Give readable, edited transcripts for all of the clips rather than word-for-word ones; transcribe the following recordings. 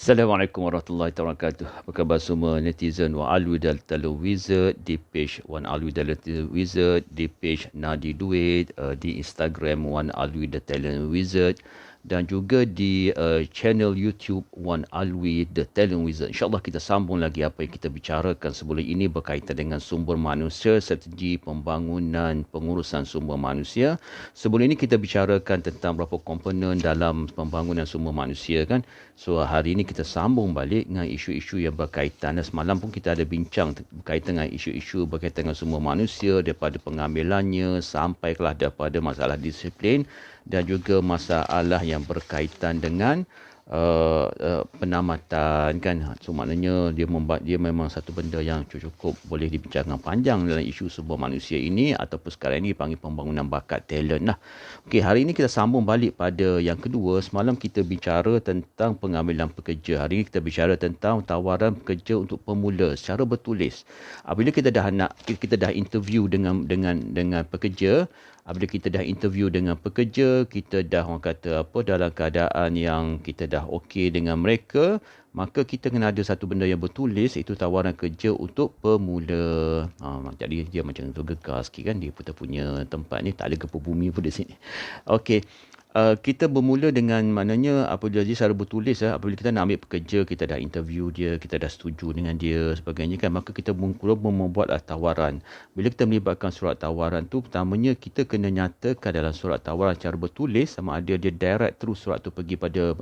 Assalamualaikum warahmatullahi wabarakatuh. Apa khabar semua netizen Wan Alwi dan Talent Wizard di page Wan Alwi dan Talent Wizard, di page Nadi Duit, di Instagram Wan Alwi the Talent Wizard dan juga di channel YouTube Wan Alwi the Talent Wizard. InsyaAllah kita sambung lagi apa yang kita bicarakan sebelum ini berkaitan dengan sumber manusia, strategi pembangunan pengurusan sumber manusia. Sebelum ini kita bicarakan tentang beberapa komponen dalam pembangunan sumber manusia kan. So hari ini kita sambung balik dengan isu-isu yang berkaitan. Dan semalam pun kita ada bincang berkaitan dengan isu-isu berkaitan dengan sumber manusia daripada pengambilannya sampai kelah daripada masalah disiplin dan juga masalah yang berkaitan dengan penamatan kan. So maknanya dia memang satu benda yang cukup boleh dibincangkan panjang dalam isu sumber manusia ini ataupun sekarang ini dipanggil pembangunan bakat talent lah. Okey, hari ini kita sambung balik pada yang kedua. Semalam kita bicara tentang pengambilan pekerja. Hari ini kita bicara tentang tawaran pekerja untuk pemula secara bertulis. Apabila kita dah interview dengan pekerja, apabila kita dah interview dengan pekerja, kita dah orang kata apa dalam keadaan yang kita dah okey dengan mereka, maka kita kena ada satu benda yang bertulis, iaitu tawaran kerja untuk pemula. Jadi dia macam tu gegar sikit kan, dia punya tempat ni tak ada gempa bumi pun di sini. Okey. Kita bermula dengan maknanya apabila dia secara bertulis apabila kita nak ambil pekerja, kita dah interview dia, kita dah setuju dengan dia sebagainya kan, maka kita membuatlah tawaran. Bila kita melibatkan surat tawaran tu, pertamanya kita kena nyatakan dalam surat tawaran secara bertulis sama ada dia direct terus surat tu pergi pada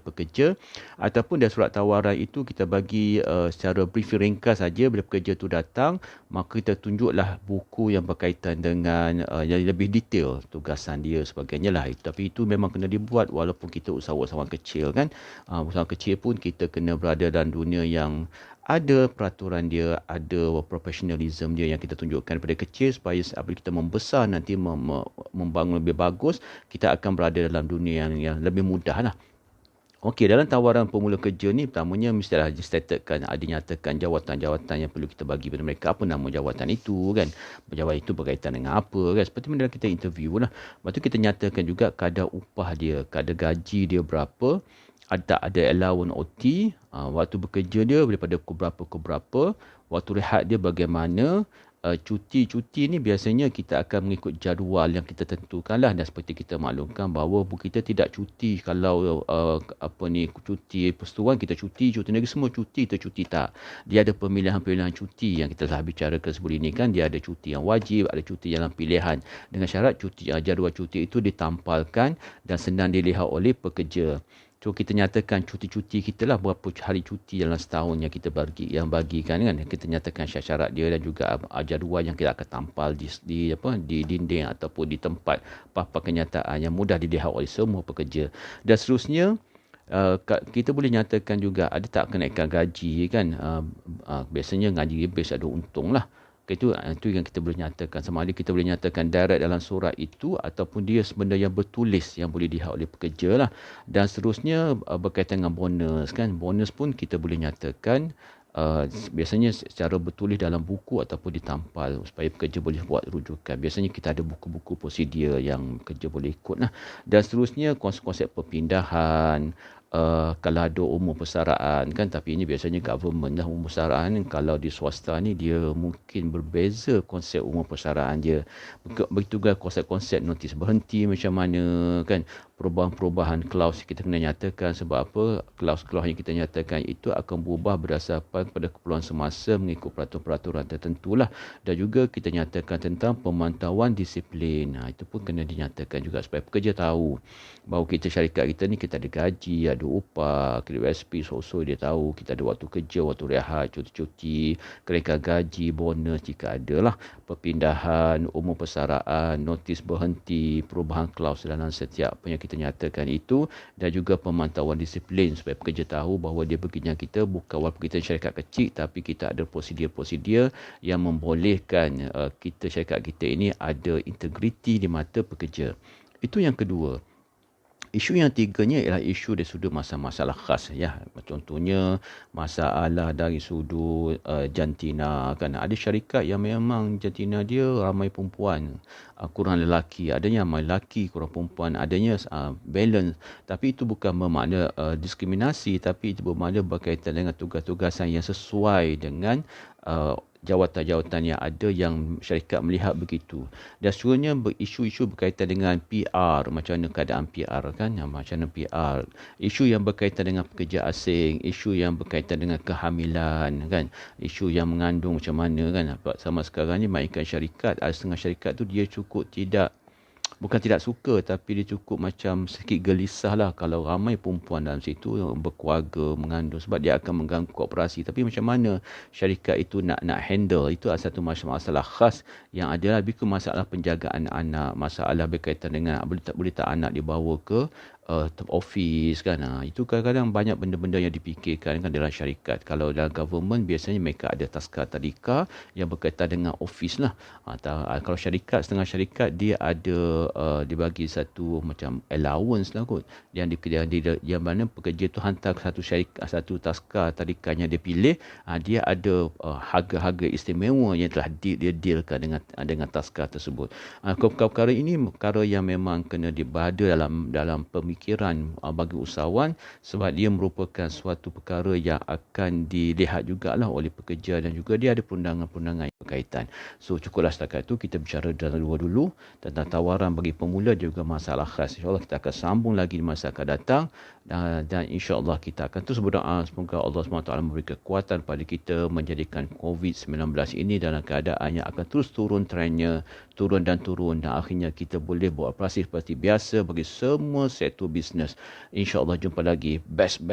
pekerja ataupun dari surat tawaran itu kita bagi secara briefing ringkas saja. Bila pekerja tu datang, maka kita tunjuklah buku yang berkaitan dengan yang lebih detail tugasan dia sebagainya lah. Tapi itu memang kena dibuat walaupun kita usahawan kecil kan. Usahawan kecil pun kita kena berada dalam dunia yang ada peraturan dia, ada profesionalism dia yang kita tunjukkan pada kecil supaya apabila kita membesar nanti membangun lebih bagus, kita akan berada dalam dunia yang lebih mudah lah. Okey, dalam tawaran pemula kerja ni pertamanya mestilah dinyatakan jawatan-jawatan yang perlu kita bagi kepada mereka. Apa nama jawatan itu kan? Jawatan itu berkaitan dengan apa kan? Seperti mana kita interview lah. Lepas tu kita nyatakan juga kadar upah dia, kadar gaji dia berapa, ada allowance OT, waktu bekerja dia daripada pukul berapa ke berapa, waktu rehat dia bagaimana. Cuti ni biasanya kita akan mengikut jadual yang kita tentukan lah, dan seperti kita maklumkan bahawa kita tidak cuti kalau cuti persetujuan kita cuti negeri semua cuti, kita cuti tak. Dia ada pemilihan-pemilihan cuti yang kita telah bicarakan sebelum ini kan. Dia ada cuti yang wajib, ada cuti yang pilihan, dengan syarat jadual cuti itu ditampalkan dan senang dilihat oleh pekerja. So kita nyatakan cuti-cuti kita lah, berapa hari cuti dalam setahun yang kita bagikan kan. Kita nyatakan syarat dia dan juga jadual yang kita akan tampal di dinding ataupun di tempat papan kenyataan yang mudah dilihat oleh semua pekerja. Dan seterusnya kita boleh nyatakan juga ada tak kenaikan gaji kan. Biasanya gaji base ada untung lah. Itu yang kita boleh nyatakan. Sama ada kita boleh nyatakan direct dalam surat itu ataupun dia sebenarnya yang bertulis yang boleh dilihat oleh pekerja lah. Dan seterusnya berkaitan dengan bonus kan. Bonus pun kita boleh nyatakan biasanya secara bertulis dalam buku ataupun ditampal supaya pekerja boleh buat rujukan. Biasanya kita ada buku-buku prosedur yang pekerja boleh ikut lah. Dan seterusnya konsep perpindahan, kalau ada umur persaraan kan, tapi ini biasanya government lah umur persaraan. Kalau di swasta ni dia mungkin berbeza konsep umur persaraan dia. Begitu juga konsep-konsep notis berhenti macam mana kan. Perubahan-perubahan klaus kita kena nyatakan. Sebab apa? Klaus-klaus yang kita nyatakan itu akan berubah berdasarkan pada keperluan semasa mengikut peraturan-peraturan tertentu lah. Dan juga kita nyatakan tentang pemantauan disiplin. Itu pun kena dinyatakan juga supaya pekerja tahu bahawa syarikat kita ni kita ada gaji, ada upah, KWSP, so dia tahu kita ada waktu kerja, waktu rehat, cuti-cuti, kenaikan gaji, bonus jika ada lah, perpindahan, umur persaraan, notis berhenti, perubahan klaus dalam setiap apa yang kita nyatakan itu, dan juga pemantauan disiplin supaya pekerja tahu bahawa dia bekerja kita bukan walaupun kita syarikat kecil, tapi kita ada prosedur-prosedur yang membolehkan syarikat kita ini ada integriti di mata pekerja. Itu yang kedua. Isu yang tiganya ialah isu dari sudut masalah khas ya. Contohnya masalah dari sudut jantina kan. Ada syarikat yang memang jantina dia ramai perempuan, kurang lelaki. Adanya ramai lelaki, kurang perempuan. Adanya balance. Tapi itu bukan bermakna diskriminasi, tapi itu bermakna berkaitan dengan tugas-tugasan yang sesuai dengan jawatan-jawatan yang ada yang syarikat melihat begitu. Dan seterusnya isu-isu berkaitan dengan PR, macam mana keadaan PR kan, macam mana PR. Isu yang berkaitan dengan pekerja asing, isu yang berkaitan dengan kehamilan kan, isu yang mengandung macam mana kan. Sama sekarang ni mainkan syarikat, ada setengah syarikat tu dia cukup bukan tidak suka, tapi dia cukup macam sedikit gelisah lah kalau ramai perempuan dalam situ berkeluarga, mengandung, sebab dia akan mengganggu kooperasi. Tapi macam mana syarikat itu nak handle, itu adalah satu masalah khas yang ada. Lebih ke masalah penjagaan anak, masalah berkaitan dengan boleh tak anak dibawa ke office kan. Itu kadang-kadang banyak benda-benda yang dipikirkan kan dalam syarikat. Kalau dalam government biasanya mereka ada taska tadika yang berkaitan dengan office lah. Kalau syarikat, setengah syarikat dia ada dibagi satu macam allowance lah kot. Yang mana pekerja tu hantar satu syarikat, satu taska tadika yang dia pilih, dia ada harga-harga istimewa yang telah dia dealkan dengan taska tersebut. Perkara ini perkara yang memang kena berada dalam pemikiran bagi usahawan, sebab dia merupakan suatu perkara yang akan dilihat jugalah oleh pekerja dan juga dia ada perundangan-perundangan yang berkaitan. So cukuplah setakat itu kita bicara dulu tentang tawaran bagi pemula juga masalah khas. InsyaAllah kita akan sambung lagi di masa akan datang dan insyaAllah kita akan terus berdoa semoga Allah SWT memberi kekuatan pada kita menjadikan COVID-19 ini dalam keadaan yang akan terus turun trennya, turun dan akhirnya kita boleh beroperasi seperti biasa bagi semua sektor bisnes. InsyaAllah jumpa lagi. Best.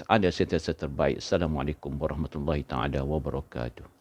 Anda sentiasa terbaik. Assalamualaikum warahmatullahi taala wabarakatuh.